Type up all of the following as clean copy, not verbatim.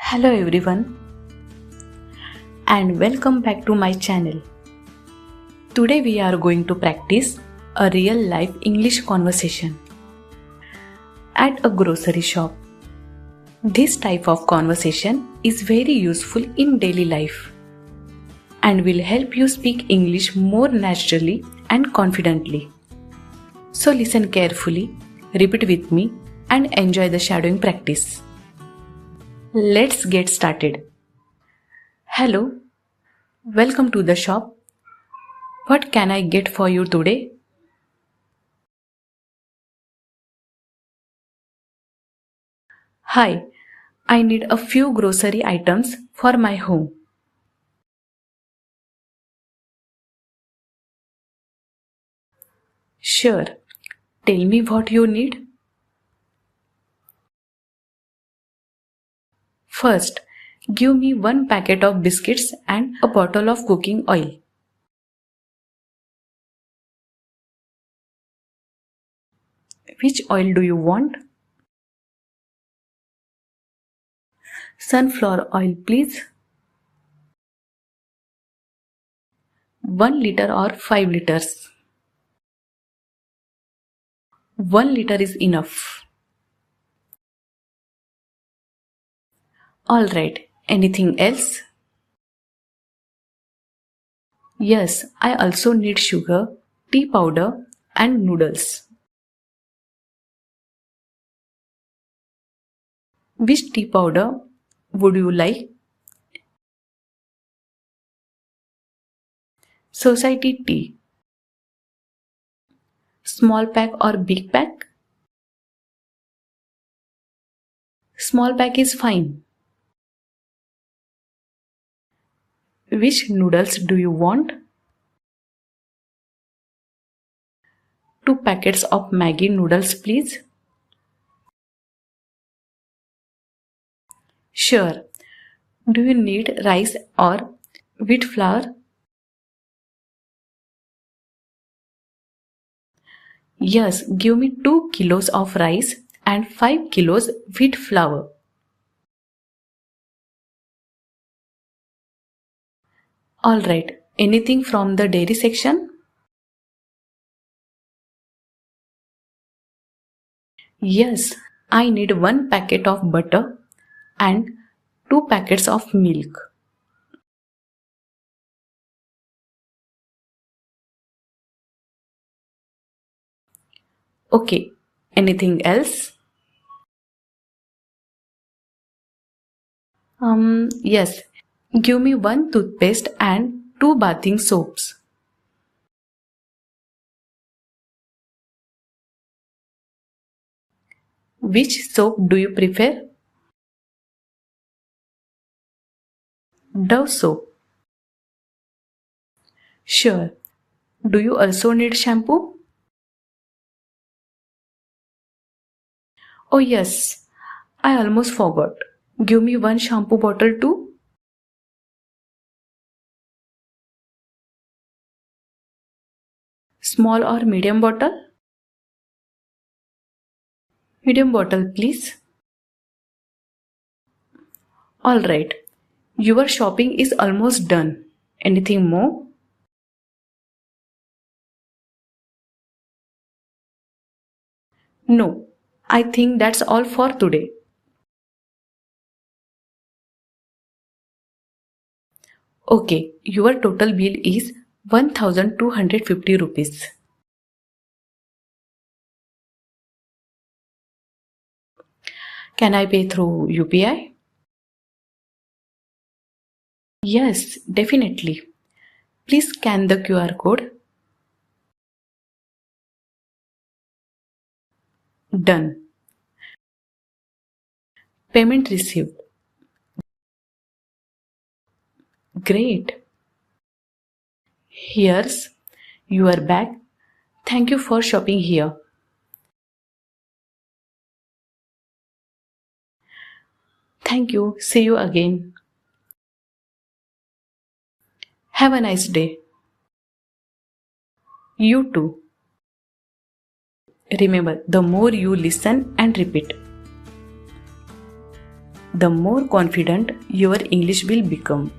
Hello everyone and welcome back to my channel. Today we are going to practice a real life English conversation at a grocery shop. This type of conversation is very useful in daily life and will help you speak English more naturally and confidently. So listen carefully, repeat with me and enjoy the shadowing practice. Let's get started. Hello, welcome to the shop. What can I get for you today? Hi, I need a few grocery items for my home. Sure, tell me what you need. First, give me one packet of biscuits and a bottle of cooking oil. Which oil do you want? Sunflower oil, please. 1 liter or 5 liters? 1 liter is enough. Alright, anything else? Yes, I also need sugar, tea powder and noodles. Which tea powder would you like? Society tea. Small pack or big pack? Small pack is fine. Which noodles do you want? 2 packets of Maggi noodles, please. Sure. Do you need rice or wheat flour? Yes, give me 2 kilos of rice and 5 kilos wheat flour. Alright, anything from the dairy section? Yes, I need 1 packet of butter and 2 packets of milk. Okay, anything else? Yes, give me 1 toothpaste and 2 bathing soaps. Which soap do you prefer? Dove soap. Sure. Do you also need shampoo? Oh yes, I almost forgot. Give me 1 shampoo bottle too. Small or medium bottle? Medium bottle, please. Alright, your shopping is almost done. Anything more? No, I think that's all for today. Okay, your total bill is 1250 rupees. Can I pay through UPI? Yes, definitely. Please scan the QR code. Done. Payment received. Great. Here's your bag. Thank you for shopping here. Thank you. See you again. Have a nice day. You too. Remember, the more you listen and repeat, the more confident your English will become.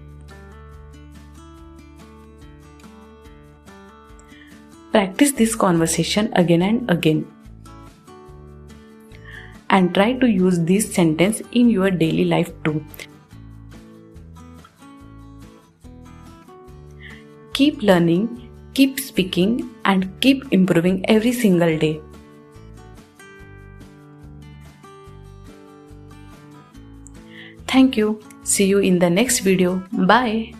Practice this conversation again and again. And try to use this sentence in your daily life too. Keep learning, keep speaking, and keep improving every single day. Thank you. See you in the next video. Bye.